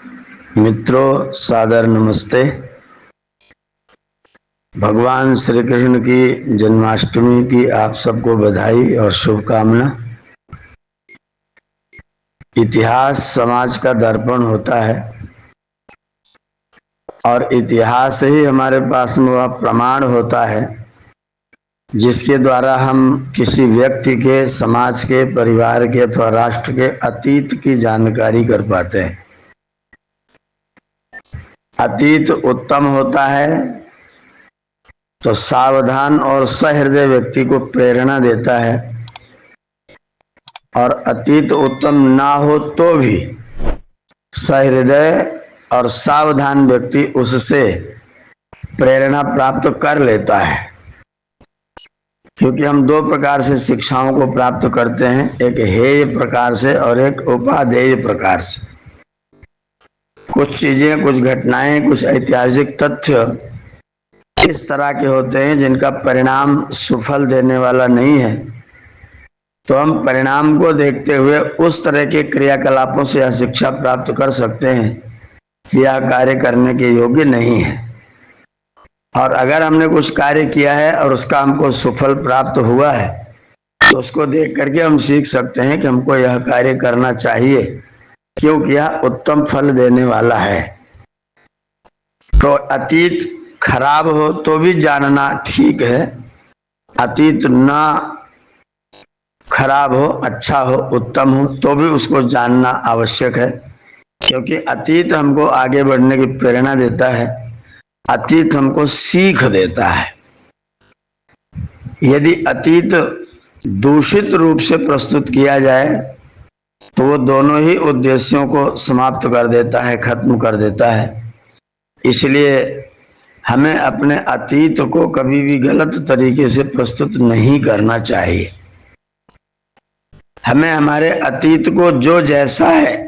मित्रों, सादर नमस्ते। भगवान श्री कृष्ण की जन्माष्टमी की आप सबको बधाई और शुभकामना। इतिहास समाज का दर्पण होता है और इतिहास ही हमारे पास में वह प्रमाण होता है जिसके द्वारा हम किसी व्यक्ति के, समाज के, परिवार के अथवा राष्ट्र के अतीत की जानकारी कर पाते हैं। अतीत उत्तम होता है तो सावधान और सहृदय व्यक्ति को प्रेरणा देता है, और अतीत उत्तम ना हो तो भी सहृदय और सावधान व्यक्ति उससे प्रेरणा प्राप्त कर लेता है। क्योंकि हम दो प्रकार से शिक्षाओं को प्राप्त करते हैं, एक हेय प्रकार से और एक उपादेय प्रकार से। कुछ चीजें, कुछ घटनाएं, कुछ ऐतिहासिक तथ्य इस तरह के होते हैं जिनका परिणाम सुफल देने वाला नहीं है, तो हम परिणाम को देखते हुए उस तरह के क्रियाकलापों से यह शिक्षा प्राप्त कर सकते हैं कि यह कार्य करने के योग्य नहीं है। और अगर हमने कुछ कार्य किया है और उसका हमको सुफल प्राप्त हुआ है तो उसको देख करके हम सीख सकते हैं कि हमको यह कार्य करना चाहिए, क्योंकि यह उत्तम फल देने वाला है। तो अतीत खराब हो तो भी जानना ठीक है, अतीत ना खराब हो, अच्छा हो, उत्तम हो तो भी उसको जानना आवश्यक है, क्योंकि अतीत हमको आगे बढ़ने की प्रेरणा देता है, अतीत हमको सीख देता है। यदि अतीत दूषित रूप से प्रस्तुत किया जाए तो वो दोनों ही उद्देश्यों को समाप्त कर देता है, खत्म कर देता है। इसलिए हमें अपने अतीत को कभी भी गलत तरीके से प्रस्तुत नहीं करना चाहिए। हमें हमारे अतीत को जो जैसा है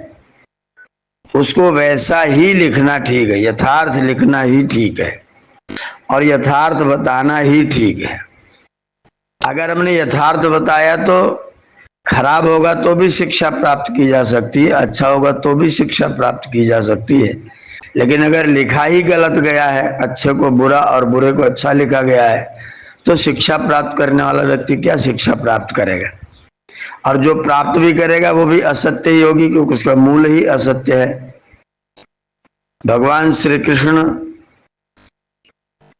उसको वैसा ही लिखना ठीक है, यथार्थ लिखना ही ठीक है और यथार्थ बताना ही ठीक है। अगर हमने यथार्थ बताया तो खराब होगा तो भी शिक्षा प्राप्त की जा सकती है, अच्छा होगा तो भी शिक्षा प्राप्त की जा सकती है। लेकिन अगर लिखा ही गलत गया है, अच्छे को बुरा और बुरे को अच्छा लिखा गया है, तो शिक्षा प्राप्त करने वाला व्यक्ति क्या शिक्षा प्राप्त करेगा? और जो प्राप्त भी करेगा वो भी असत्य ही होगी, क्योंकि उसका मूल ही असत्य है। भगवान श्री कृष्ण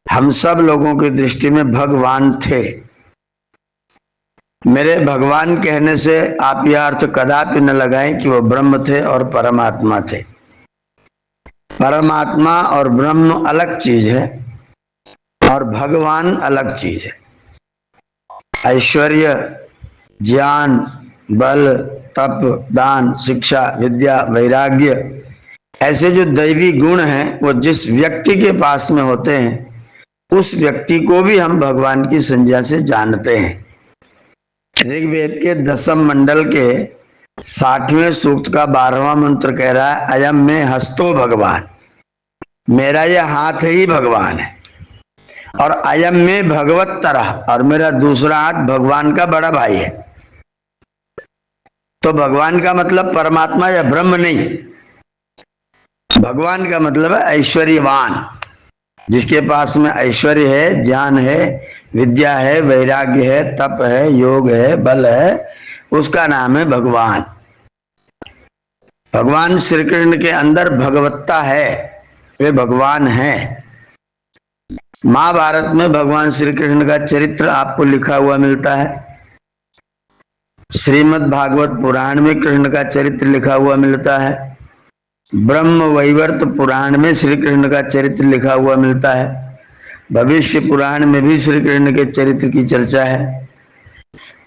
हम सब लोगों की दृष्टि में भगवान थे। मेरे भगवान कहने से आप यह अर्थ कदापि न लगाएं कि वो ब्रह्म थे और परमात्मा थे। परमात्मा और ब्रह्म अलग चीज है और भगवान अलग चीज है। ऐश्वर्य, ज्ञान, बल, तप, दान, शिक्षा, विद्या, वैराग्य, ऐसे जो दैवी गुण हैं वो जिस व्यक्ति के पास में होते हैं उस व्यक्ति को भी हम भगवान की संज्ञा से जानते हैं। ऋग्वेद के 10वें मंडल के 60वें सूक्त का 12वां मंत्र कह रहा है, अयम में हस्तो भगवान, मेरा यह हाथ ही भगवान है। और अयम में भगवत तरह, और मेरा दूसरा हाथ भगवान का बड़ा भाई है। तो भगवान का मतलब परमात्मा या ब्रह्म नहीं, भगवान का मतलब है ऐश्वर्यवान, जिसके पास में ऐश्वर्य है, ज्ञान है, विद्या है, वैराग्य है, तप है, योग है, बल है, उसका नाम है भगवान। भगवान श्री कृष्ण के अंदर भगवत्ता है, वे भगवान हैं। महाभारत में भगवान श्री कृष्ण का चरित्र आपको लिखा हुआ मिलता है। श्रीमद् भागवत पुराण में कृष्ण का चरित्र लिखा हुआ मिलता है। ब्रह्म वैवर्त पुराण में श्री कृष्ण का चरित्र लिखा हुआ मिलता है। भविष्य पुराण में भी श्री कृष्ण के चरित्र की चर्चा है।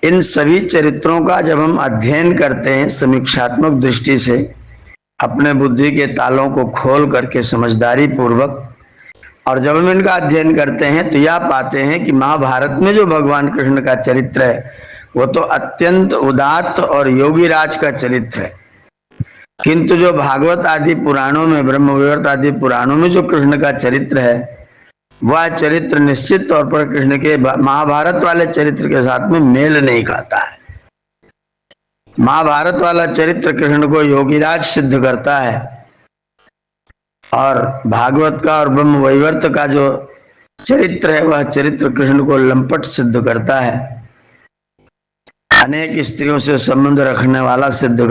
इन सभी चरित्रों का जब हम अध्ययन करते हैं समीक्षात्मक दृष्टि से, अपने बुद्धि के तालों को खोल करके समझदारी पूर्वक, और जब हम इनका अध्ययन करते हैं तो यह पाते हैं कि महाभारत में जो भगवान कृष्ण का चरित्र है वो तो अत्यंत उदात्त और योगी राज का चरित्र है। किंतु जो भागवत आदि पुराणों में, ब्रह्म वैवर्त आदि पुराणों में जो कृष्ण का चरित्र है वह चरित्र निश्चित तौर पर कृष्ण के महाभारत वाले चरित्र के साथ में मेल नहीं खाता है। महाभारत वाला चरित्र कृष्ण को योगीराज सिद्ध करता है और भागवत का और ब्रह्म वैवर्त का जो चरित्र है वह चरित्र कृष्ण को लंपट सिद्ध करता है, अनेक स्त्रियों से संबंध रखने वाला सिद्ध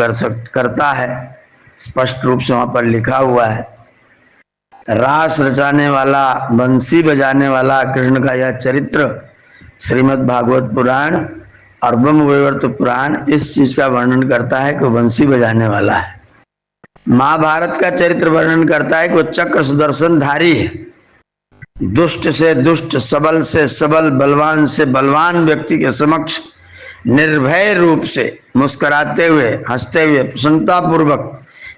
करता है। स्पष्ट रूप से वहां पर लिखा हुआ है। रास रचाने वाला, बंसी बजाने वाला कृष्ण का यह चरित्र श्रीमद् भागवत पुराण और ब्रह्म वैवर्त पुराण इस चीज का वर्णन करता है कि वो बंसी बजाने वाला है। महाभारत का चरित्र वर्णन करता है कि वो चक्र सुदर्शन धारी है। दुष्ट से दुष्ट, सबल से सबल, बलवान से बलवान व्यक्ति के समक्ष निर्भय रूप से मुस्कुराते हुए, हंसते हुए, प्रसन्नता पूर्वक,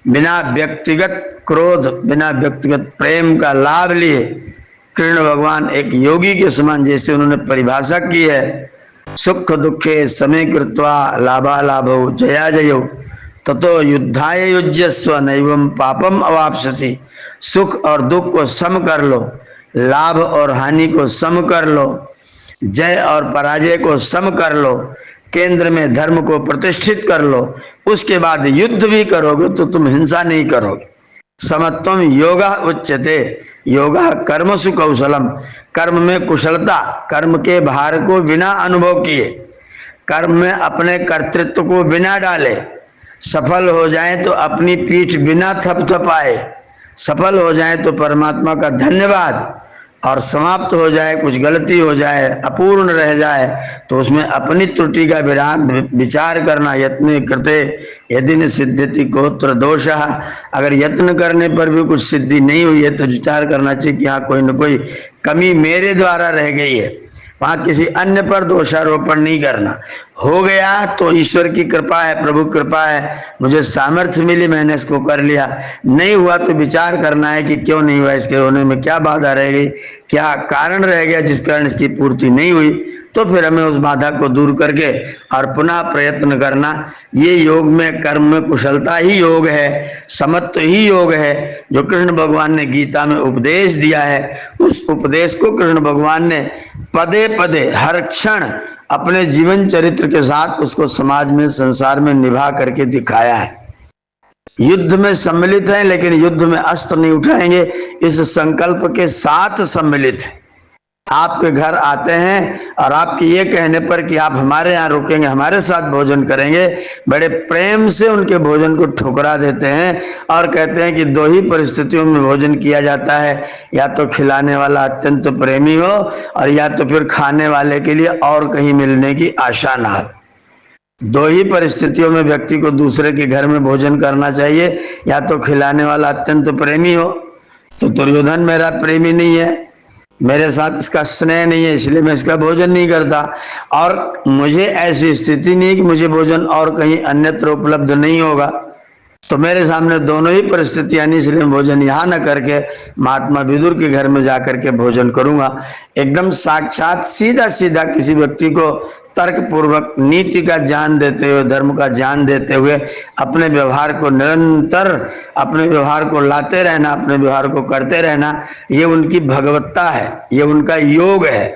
बिना व्यक्तिगत क्रोध, बिना व्यक्तिगत प्रेम का लाभ लिए कृष्ण भगवान एक योगी के समान, जैसे उन्होंने परिभाषा की है, सुख दुखे समय कृत्वा लाभालाभो जया जयो ततो युद्धाय युज्यस्व नैवं पापम अवाप्स्यसि। सुख और दुख को सम कर लो, लाभ और हानि को सम कर लो, जय और पराजय को सम कर लो, केंद्र में धर्म को प्रतिष्ठित कर लो। उसके बाद युद्ध भी करोगे तो तुम हिंसा नहीं करोगे। समत्वम योगा उच्यते, योगा कर्मसु कौशलम, कर्म में कुशलता, कर्म के भार को बिना अनुभव किए, कर्म में अपने कर्तृत्व को बिना डाले, सफल हो जाए तो अपनी पीठ बिना थपथपाए, सफल हो जाए तो परमात्मा का धन्यवाद, और समाप्त हो जाए, कुछ गलती हो जाए, अपूर्ण रह जाए तो उसमें अपनी त्रुटि का विचार करना। यत्न कृते यदि न सिद्ध्यति गोत्र दोषः, अगर यत्न करने पर भी कुछ सिद्धि नहीं हुई है तो विचार करना चाहिए कि यहाँ कोई न कोई कमी मेरे द्वारा रह गई है। वहां किसी अन्य पर दोषारोपण नहीं करना। हो गया तो ईश्वर की कृपा है, प्रभु कृपा है, मुझे सामर्थ्य मिली, मैंने इसको कर लिया। नहीं हुआ तो विचार करना है कि क्यों नहीं हुआ, इसके होने में क्या बाधा रह गई, क्या कारण रह गया जिस कारण इसकी पूर्ति नहीं हुई, तो फिर हमें उस बाधा को दूर करके और पुनः प्रयत्न करना। ये योग में, कर्म में कुशलता ही योग है, समत्व ही योग है, जो कृष्ण भगवान ने गीता में उपदेश दिया है। उस उपदेश को कृष्ण भगवान ने पदे पदे हर क्षण अपने जीवन चरित्र के साथ उसको समाज में, संसार में निभा करके दिखाया है। युद्ध में सम्मिलित है लेकिन युद्ध में अस्त्र नहीं उठाएंगे, इस संकल्प के साथ सम्मिलित है। आपके घर आते हैं और आपके ये कहने पर कि आप हमारे यहाँ रुकेंगे, हमारे साथ भोजन करेंगे, बड़े प्रेम से उनके भोजन को ठुकरा देते हैं और कहते हैं कि दो ही परिस्थितियों में भोजन किया जाता है, या तो खिलाने वाला अत्यंत प्रेमी हो और या तो फिर खाने वाले के लिए और कहीं मिलने की आशा ना हो। दो ही परिस्थितियों में व्यक्ति को दूसरे के घर में भोजन करना चाहिए, या तो खिलाने वाला अत्यंत प्रेमी हो, तो दुर्योधन मेरा प्रेमी नहीं है, मेरे साथ इसका स्नेह नहीं है, इसलिए मैं इसका भोजन नहीं करता, और मुझे ऐसी स्थिति नहीं कि मुझे भोजन और कहीं अन्यत्र उपलब्ध नहीं होगा, तो मेरे सामने दोनों ही परिस्थितियां नहीं, इसलिए भोजन यहाँ न करके महात्मा विदुर के घर में जाकर के भोजन करूंगा। एकदम साक्षात सीधा सीधा किसी व्यक्ति को तर्क पूर्वक नीति का ज्ञान देते हुए, धर्म का ज्ञान देते हुए अपने व्यवहार को निरंतर, अपने व्यवहार को लाते रहना, अपने व्यवहार को करते रहना, ये उनकी भगवत्ता है, ये उनका योग है।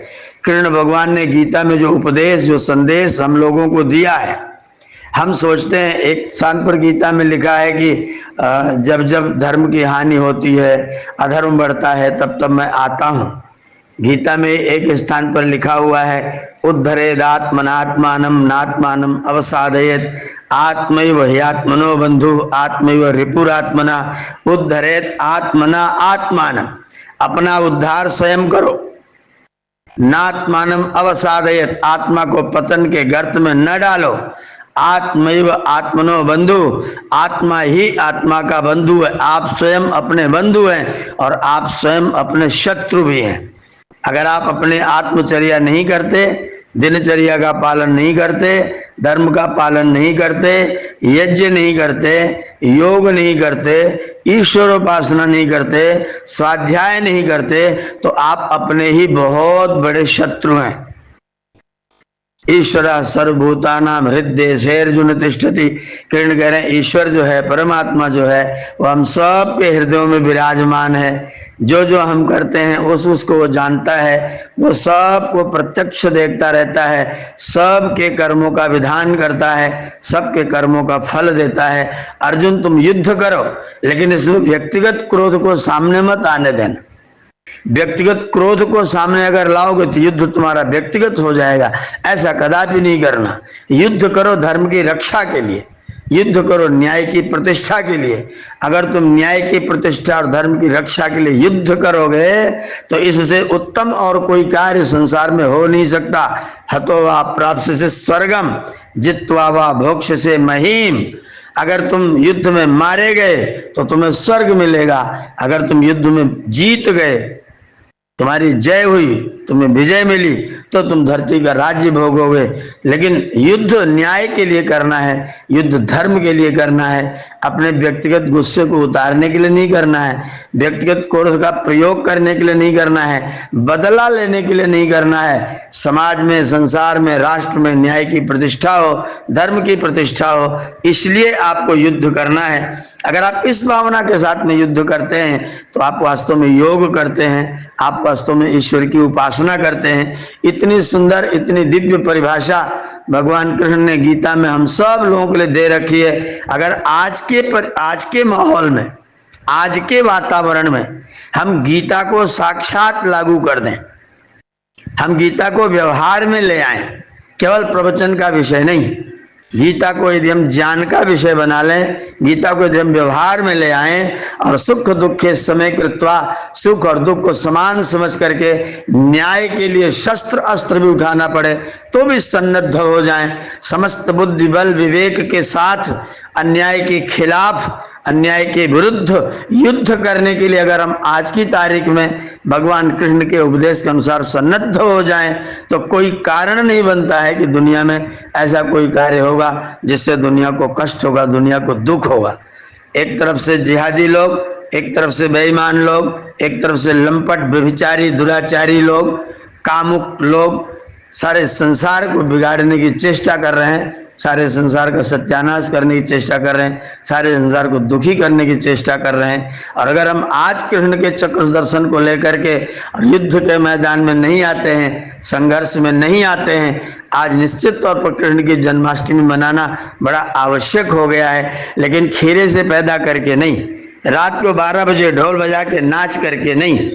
कृष्ण भगवान ने गीता में जो उपदेश, जो संदेश हम लोगों को दिया है, हम सोचते हैं, एक स्थान पर गीता में लिखा है कि जब जब धर्म की हानि होती है, अधर्म बढ़ता है, तब तब मैं आता हूँ। गीता में एक स्थान पर लिखा हुआ है, उद्धरेदात्मनात्मानं नात्मानं अवसादयेत् आत्मैव ह्यात्मनो बंधु आत्मैव रिपुरात्मना उद्धरेत आत्मना आत्मानं। अपना उद्धार स्वयं करो, नात्मानं अवसादयेत्, आत्मा को पतन के गर्त में न डालो, आत्मैव आत्मनो बंधु, आत्मा ही आत्मा का बंधु है। आप स्वयं अपने बंधु हैं और आप स्वयं अपने शत्रु भी हैं। अगर आप अपने आत्मचर्या नहीं करते, दिनचर्या का पालन नहीं करते, धर्म का पालन नहीं करते, यज्ञ नहीं करते, योग नहीं करते, ईश्वर उपासना नहीं करते, स्वाध्याय नहीं करते, तो आप अपने ही बहुत बड़े शत्रु हैं। ईश्वर सर्वभूतानां हृदयेर्जुन तिष्ठति। कृष्ण कह रहे हैं ईश्वर जो है, परमात्मा जो है, वो हम सब के हृदयों में विराजमान है। जो जो हम करते हैं उसको वो जानता है, वो सब को प्रत्यक्ष देखता रहता है, सबके कर्मों का विधान करता है, सबके कर्मों का फल देता है। अर्जुन तुम युद्ध करो, लेकिन इसमें व्यक्तिगत क्रोध को सामने मत आने देना। व्यक्तिगत क्रोध को सामने अगर लाओगे तो युद्ध तुम्हारा व्यक्तिगत हो जाएगा, ऐसा कदापि नहीं करना। युद्ध करो धर्म की रक्षा के लिए, युद्ध करो न्याय की प्रतिष्ठा के लिए। अगर तुम न्याय की प्रतिष्ठा और धर्म की रक्षा के लिए युद्ध करोगे तो इससे उत्तम और कोई कार्य संसार में हो नहीं सकता। हतो वा प्राप्त से स्वर्गम जित्वा वा भोक्ष से महीम। अगर तुम युद्ध में मारे गए तो तुम्हें स्वर्ग मिलेगा, अगर तुम युद्ध में जीत गए, तुम्हारी जय हुई, तुम्हें विजय मिली, तो तुम धरती का राज्य भोगोगे। लेकिन युद्ध न्याय के लिए करना है, युद्ध धर्म के लिए करना है, अपने व्यक्तिगत गुस्से को उतारने के लिए नहीं करना है, व्यक्तिगत क्रोध का प्रयोग करने के लिए नहीं करना है, बदला लेने के लिए नहीं करना है। समाज में, संसार में, राष्ट्र में न्याय की प्रतिष्ठा हो, धर्म की प्रतिष्ठा हो, इसलिए आपको युद्ध करना है। अगर आप इस भावना के साथ में युद्ध करते हैं तो आप वास्तव में योग करते हैं, आप वास्तव में ईश्वर की उपासना करते हैं। इतनी सुंदर, इतनी दिव्य परिभाषा भगवान कृष्ण ने गीता में हम सब लोगों के लिए दे रखी है। अगर आज के माहौल में, आज के वातावरण में हम गीता को साक्षात लागू कर दें, हम गीता को व्यवहार में ले आए, केवल प्रवचन का विषय नहीं, गीता को यदि हम ज्ञान का विषय बना लें, गीता को यदि हम व्यवहार में ले आए और सुख दुख के समय कृत्वा, सुख और दुख को समान समझ करके न्याय के लिए शस्त्र अस्त्र भी उठाना पड़े तो भी सन्नद्ध हो जाएं, समस्त बुद्धि बल विवेक के साथ अन्याय के खिलाफ, अन्याय के विरुद्ध युद्ध करने के लिए अगर हम आज की तारीख में भगवान कृष्ण के उपदेश के अनुसार सन्नद्ध हो जाएं तो कोई कारण नहीं बनता है कि दुनिया में ऐसा कोई कार्य होगा जिससे दुनिया को कष्ट होगा, दुनिया को दुख होगा। एक तरफ से जिहादी लोग, एक तरफ से बेईमान लोग, एक तरफ से लंपट व्यभिचारी दुराचारी लोग, कामुक लोग सारे संसार को बिगाड़ने की चेष्टा कर रहे हैं, सारे संसार का सत्यानाश करने की चेष्टा कर रहे हैं, सारे संसार को दुखी करने की चेष्टा कर रहे हैं। और अगर हम आज कृष्ण के चक्र दर्शन को लेकर के युद्ध के मैदान में नहीं आते हैं, संघर्ष में नहीं आते हैं, आज निश्चित तौर पर कृष्ण की जन्माष्टमी मनाना बड़ा आवश्यक हो गया है, लेकिन खीरे से पैदा करके नहीं, रात को 12 बजे ढोल बजा के नाच करके नहीं,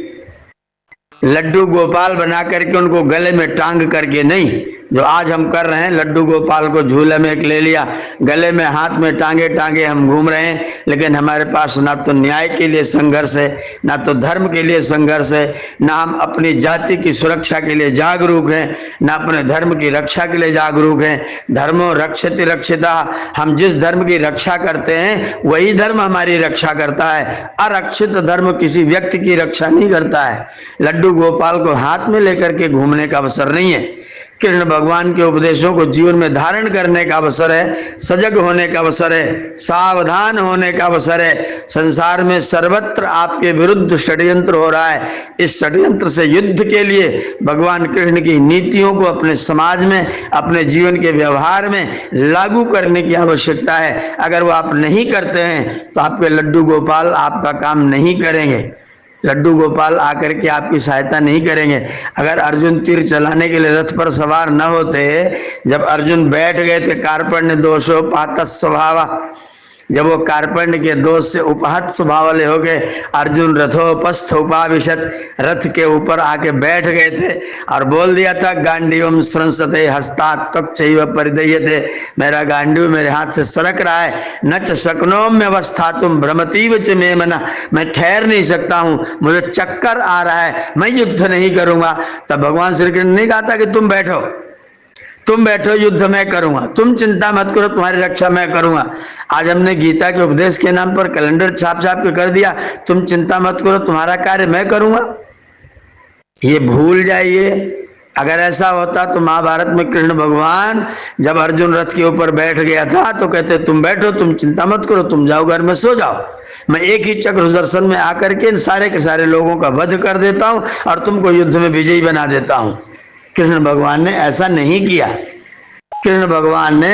लड्डू गोपाल बना करके उनको गले में टांग करके नहीं, जो आज हम कर रहे हैं। लड्डू गोपाल को झूले में एक ले लिया, गले में हाथ में टांगे टांगे हम घूम रहे हैं, लेकिन हमारे पास ना तो न्याय के लिए संघर्ष है, ना तो धर्म के लिए संघर्ष है, ना हम अपनी जाति की सुरक्षा के लिए जागरूक हैं, ना अपने धर्म की रक्षा के लिए जागरूक हैं। धर्मो रक्षति रक्षिता, हम जिस धर्म की रक्षा करते हैं वही धर्म हमारी रक्षा करता है। अरक्षित धर्म किसी व्यक्ति की रक्षा नहीं करता है। लड्डू गोपाल को हाथ में लेकर के घूमने का अवसर नहीं है, कृष्ण भगवान के उपदेशों को जीवन में धारण करने का अवसर है, सजग होने का अवसर है, सावधान होने का अवसर है। संसार में सर्वत्र आपके विरुद्ध षड्यंत्र हो रहा है, इस षड्यंत्र से युद्ध के लिए भगवान कृष्ण की नीतियों को अपने समाज में, अपने जीवन के व्यवहार में लागू करने की आवश्यकता है। अगर वो आप नहीं करते हैं तो आपके लड्डू गोपाल आपका काम नहीं करेंगे, लड्डू गोपाल आकर के आपकी सहायता नहीं करेंगे। अगर अर्जुन तीर चलाने के लिए रथ पर सवार न होते, जब अर्जुन बैठ गए थे कार्पण्य दोषो पात स्वभाव, जब वो कार्पण्य के दोष से उपहत स्वभाव वाले हो गए, अर्जुन रथोपस्थ उपाविशत, रथ के ऊपर आके बैठ गए थे और बोल दिया था गांडीवम संसते हस्तात् त्वक्चैव परिदह्यते, मेरा गांडीव मेरे हाथ से सरक रहा है, न च शक्नोम्य अवस्थातुम भ्रमतीव च मे मना, मैं ठहर नहीं सकता हूँ, मुझे चक्कर आ रहा है, मैं युद्ध नहीं करूंगा। तब भगवान श्री कृष्ण ने कहा था कि तुम बैठो, तुम बैठो, युद्ध मैं करूंगा, तुम चिंता मत करो, तुम्हारी रक्षा मैं करूंगा। आज हमने गीता के उपदेश के नाम पर कैलेंडर छाप छाप के कर दिया, तुम चिंता मत करो, तुम्हारा कार्य मैं करूंगा। ये भूल जाइए। अगर ऐसा होता तो महाभारत में कृष्ण भगवान जब अर्जुन रथ के ऊपर बैठ गया था तो कहते तुम बैठो, तुम चिंता मत करो, तुम जाओ घर में सो जाओ, मैं एक ही चक्र दर्शन में आकर के सारे के सारे लोगों का वध कर देता हूं और तुमको युद्ध में विजयी बना देता हूं। कृष्ण भगवान ने ऐसा नहीं किया। कृष्ण भगवान ने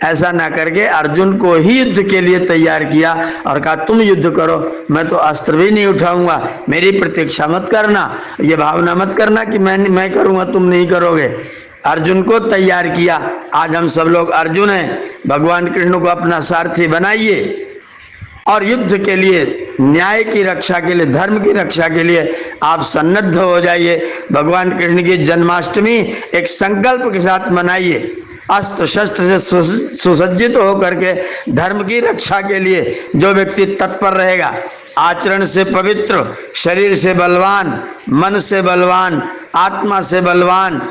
ऐसा ना करके अर्जुन को ही युद्ध के लिए तैयार किया और कहा तुम युद्ध करो, मैं तो अस्त्र भी नहीं उठाऊंगा, मेरी प्रतीक्षा मत करना, ये भावना मत करना कि मैं करूंगा तुम नहीं करोगे। अर्जुन को तैयार किया। आज हम सब लोग अर्जुन हैं। भगवान कृष्ण को अपना सारथी बनाइए और युद्ध के लिए, न्याय की रक्षा के लिए, धर्म की रक्षा के लिए आप सन्नद्ध हो जाइए। भगवान कृष्ण की जन्माष्टमी एक संकल्प के साथ मनाइए। अस्त्र शस्त्र से सुसज्जित होकर के धर्म की रक्षा के लिए जो व्यक्ति तत्पर रहेगा, आचरण से पवित्र, शरीर से बलवान, मन से बलवान, आत्मा से बलवान,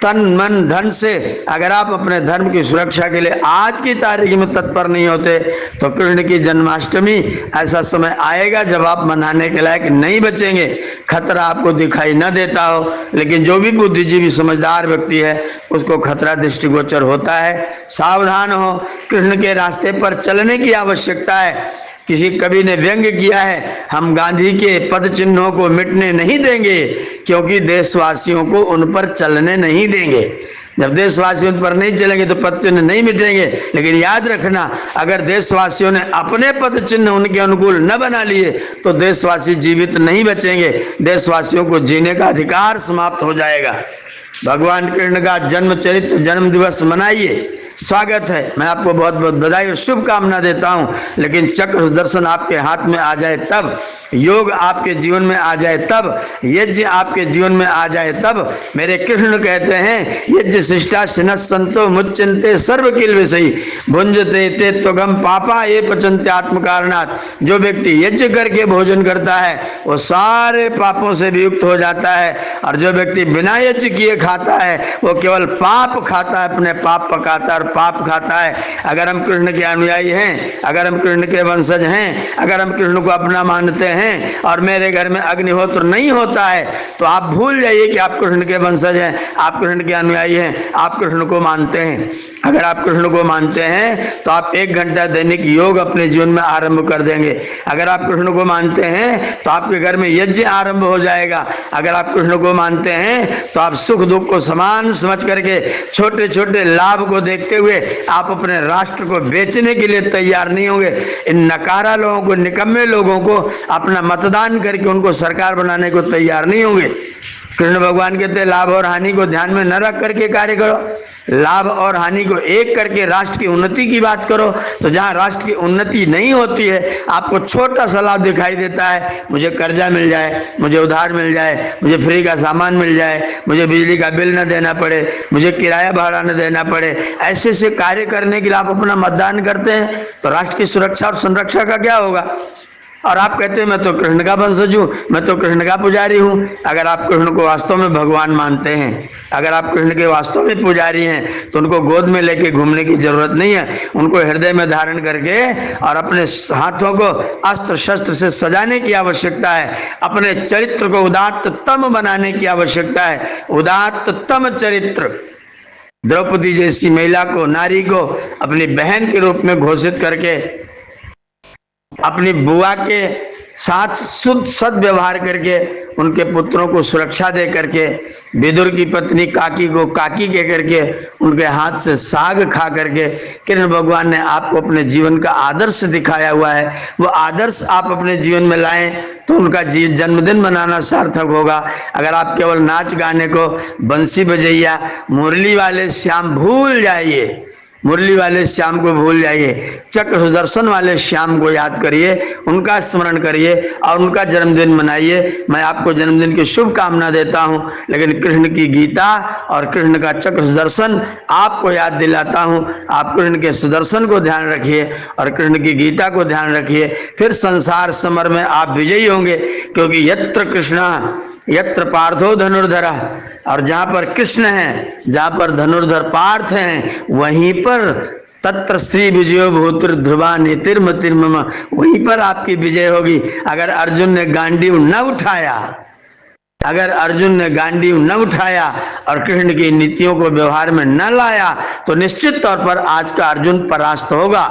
तन मन धन से अगर आप अपने धर्म की सुरक्षा के लिए आज की तारीख में तत्पर नहीं होते तो कृष्ण की जन्माष्टमी ऐसा समय आएगा जब आप मनाने के लायक नहीं बचेंगे। खतरा आपको दिखाई न देता हो, लेकिन जो भी बुद्धिजीवी समझदार व्यक्ति है उसको खतरा दृष्टिगोचर होता है। सावधान हो, कृष्ण के रास्ते पर चलने की आवश्यकता है। किसी कवि ने व्यंग्य किया है, हम गांधी के पद चिन्हों को मिटने नहीं देंगे क्योंकि देशवासियों को उन पर चलने नहीं देंगे। जब देशवासी उन पर नहीं चलेंगे तो पद चिन्ह नहीं मिटेंगे। लेकिन याद रखना, अगर देशवासियों ने अपने पद चिन्ह उनके अनुकूल न बना लिए तो देशवासी जीवित नहीं बचेंगे, देशवासियों को जीने का अधिकार समाप्त हो जाएगा। भगवान कृष्ण का जन्म चरित्र जन्म दिवस मनाइए, स्वागत है। मैं आपको बहुत बहुत बधाई और शुभकामना देता हूं। लेकिन चक्र सुदर्शन आपके हाथ में आ जाए तब, योग आपके जीवन में आ जाए तब, यज्ञ आपके जीवन में आ जाए तब। मेरे कृष्ण कहते हैं, यज्ञ शिष्टा सिनः संतो मुच्यन्ते सर्व किल विषयी भुंजते ते त्वगम पापा ये पचन्ते आत्म कारणात्। जो व्यक्ति यज्ञ करके भोजन करता है वो सारे पापों से भी युक्त हो जाता है, और जो व्यक्ति बिना यज्ञ किए खाता है वो केवल पाप खाता है, अपने पाप पकाता है, पाप खाता है। अगर हम कृष्ण के अनुयायी हैं, अगर हम कृष्ण के वंशज हैं, अगर हम कृष्ण को अपना मानते हैं और मेरे घर में अग्निहोत्र नहीं होता है तो आप भूल जाइए कि आप कृष्ण के वंशज हैं, आप कृष्ण के अनुयायी हैं, आप कृष्ण को मानते हैं। अगर आप कृष्ण को मानते हैं तो आप 1 घंटा दैनिक योग अपने जीवन में आरंभ कर देंगे। अगर आप कृष्ण को मानते हैं तो आपके घर में यज्ञ आरंभ हो जाएगा। अगर आप कृष्ण को मानते हैं तो आप सुख दुख को समान समझ करके छोटे छोटे लाभ को देखते हुए आप अपने राष्ट्र को बेचने के लिए तैयार नहीं होंगे। इन नकारा लोगों को, निकम्मे लोगों को अपना मतदान करके उनको सरकार बनाने को तैयार नहीं होंगे। कृष्ण भगवान कहते लाभ और हानि को ध्यान में न रख करके कार्य करो, लाभ और हानि को एक करके राष्ट्र की उन्नति की बात करो। तो जहां राष्ट्र की उन्नति नहीं होती है, आपको छोटा सा लाभ दिखाई देता है, मुझे कर्जा मिल जाए, मुझे उधार मिल जाए, मुझे फ्री का सामान मिल जाए, मुझे बिजली का बिल न देना पड़े, मुझे किराया भाड़ा न देना पड़े, ऐसे से कार्य करने के लिए आप अपना मतदान करते हैं तो राष्ट्र की सुरक्षा और संरक्षा का क्या होगा? और आप कहते हैं मैं तो कृष्ण का वंशज हूँ, मैं तो कृष्ण का पुजारी हूँ। अगर आप कृष्ण को वास्तव में भगवान मानते हैं, अगर आप कृष्ण के वास्तव में पुजारी हैं तो उनको गोद में लेके घूमने की जरूरत नहीं है। उनको हृदय में धारण करके और अपने हाथों को अस्त्र शस्त्र से सजाने की आवश्यकता है। अपने चरित्र को उदात्ततम बनाने की आवश्यकता है। उदात्ततम चरित्र, द्रौपदी जैसी महिला को, नारी को अपनी बहन के रूप में घोषित करके, अपनी बुआ के साथ शुद्ध सद्व्यवहार करके, उनके पुत्रों को सुरक्षा दे करके, विदुर की पत्नी काकी को काकी कह करके, उनके हाथ से साग खा करके कृष्ण भगवान ने आपको अपने जीवन का आदर्श दिखाया हुआ है। वो आदर्श आप अपने जीवन में लाएं तो उनका जन्मदिन मनाना सार्थक होगा। अगर आप केवल नाच गाने को, बंसी बजैया, मुरली वाले श्याम भूल जाइए, मुरली वाले श्याम को भूल जाइए, चक्र सुदर्शन वाले श्याम को याद करिए, उनका स्मरण करिए और उनका जन्मदिन मनाइए। मैं आपको जन्मदिन की शुभकामना देता हूं, लेकिन कृष्ण की गीता और कृष्ण का चक्र सुदर्शन आपको याद दिलाता हूं। आप कृष्ण के सुदर्शन को ध्यान रखिए और कृष्ण की गीता को ध्यान रखिए, फिर संसार समर में आप विजयी होंगे। क्योंकि यत्र कृष्ण यत्र पार्थो धनुर्धरा, और जहां पर कृष्ण है, जहां पर धनुर्धर पार्थ हैं, वहीं पर तत्र श्री विजयो भूतिर ध्रुवा नीतिर्मतिर्मम, वहीं पर आपकी विजय होगी। अगर अर्जुन ने गांडीव न उठाया अगर अर्जुन ने गांडीव न उठाया और कृष्ण की नीतियों को व्यवहार में न लाया तो निश्चित तौर पर आज का अर्जुन परास्त होगा।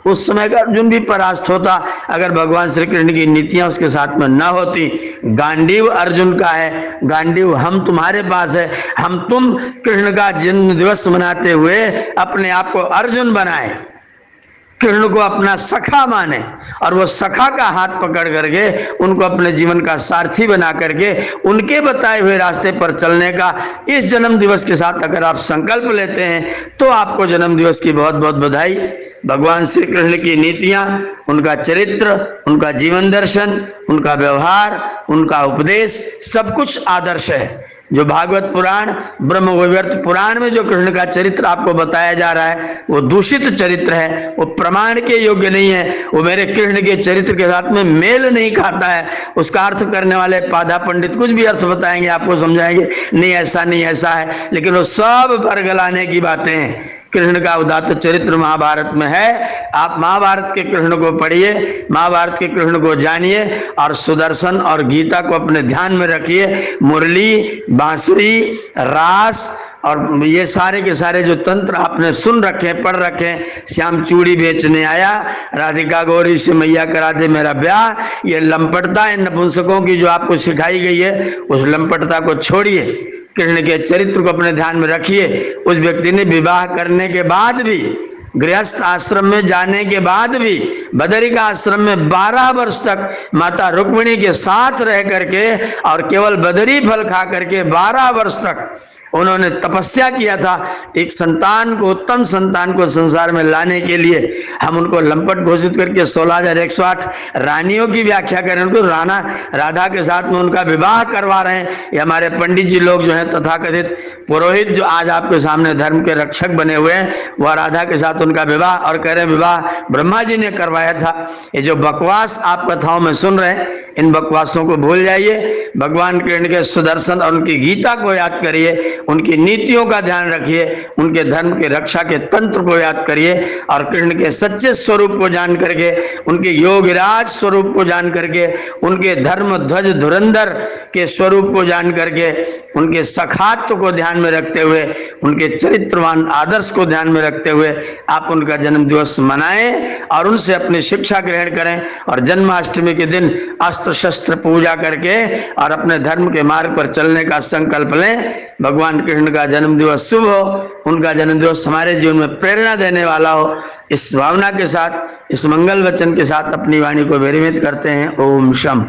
उस समय का अर्जुन भी परास्त होता अगर भगवान श्री कृष्ण की नीतियां उसके साथ में न होती। गांडीव अर्जुन का है, गांडीव हम तुम्हारे पास है। हम तुम कृष्ण का जन्म दिवस मनाते हुए अपने आप को अर्जुन बनाए, कृष्ण को अपना सखा माने और वो सखा का हाथ पकड़ करके उनको अपने जीवन का सारथी बना करके उनके बताए हुए रास्ते पर चलने का इस जन्म दिवस के साथ अगर आप संकल्प लेते हैं तो आपको जन्म दिवस की बहुत बहुत बधाई। भगवान श्री कृष्ण की नीतियां, उनका चरित्र, उनका जीवन दर्शन, उनका व्यवहार, उनका उपदेश सब कुछ आदर्श है। जो भागवत पुराण, ब्रह्म वैवर्त पुराण में जो कृष्ण का चरित्र आपको बताया जा रहा है वो दूषित चरित्र है, वो प्रमाण के योग्य नहीं है, वो मेरे कृष्ण के चरित्र के साथ में मेल नहीं खाता है। उसका अर्थ करने वाले पादा पंडित कुछ भी अर्थ बताएंगे, आपको समझाएंगे नहीं ऐसा नहीं ऐसा है, लेकिन वो सब बरगलाने की बातें हैं। कृष्ण का उदात्त चरित्र महाभारत में है। आप महाभारत के कृष्ण को पढ़िए, महाभारत के कृष्ण को जानिए और सुदर्शन और गीता को अपने ध्यान में रखिए। मुरली, बांसुरी, रास और ये सारे के सारे जो तंत्र आपने सुन रखे, पढ़ रखे, श्याम चूड़ी बेचने आया, राधिका गौरी से मैया करा दे मेरा ब्याह, ये लंपटता इन नपुंसकों की जो आपको सिखाई गई है, उस लंपटता को छोड़िए, कृष्ण के चरित्र को अपने ध्यान में रखिए। उस व्यक्ति ने विवाह करने के बाद भी, गृहस्थ आश्रम में जाने के बाद भी, बदरिका आश्रम में 12 वर्ष तक माता रुक्मिणी के साथ रह करके और केवल बदरी फल खा करके 12 वर्ष तक उन्होंने तपस्या किया था। एक संतान को, उत्तम संतान को संसार में लाने के लिए हम उनको लंपट घोषित करके 16,108 रानियों की व्याख्या करें, उनको राधा के साथ में उनका विवाह करवा रहे हैं। ये हमारे पंडित जी लोग जो हैं, तथाकथित पुरोहित जो आज आपके सामने धर्म के रक्षक बने हुए हैं, वह राधा के साथ उनका विवाह और कह रहे विवाह ब्रह्मा जी ने करवाया था। ये जो बकवास आप कथाओं में सुन रहे हैं, इन बकवासों को भूल जाइए। भगवान कृष्ण के सुदर्शन और उनकी गीता को याद करिए, उनकी नीतियों का ध्यान रखिए, उनके धर्म के रक्षा के तंत्र को याद करिए और कृष्ण के सच्चे स्वरूप को जान करके, उनके योगराज स्वरूप को जान करके, उनके धर्म ध्वज धुरंधर के स्वरूप को जान करके, उनके सखात्व को ध्यान में रखते हुए, उनके चरित्रवान आदर्श को ध्यान में रखते हुए आप उनका जन्म दिवस मनाएं और उनसे अपनी शिक्षा ग्रहण करें और जन्माष्टमी के दिन अस्त्र शस्त्र पूजा करके और अपने धर्म के मार्ग पर चलने का संकल्प लें। भगवान कृष्ण का जन्म दिवस शुभ हो, उनका जन्म दिवस हमारे जीवन में प्रेरणा देने वाला हो। इस भावना के साथ, इस मंगल वचन के साथ अपनी वाणी को विरमित करते हैं। ओम शम।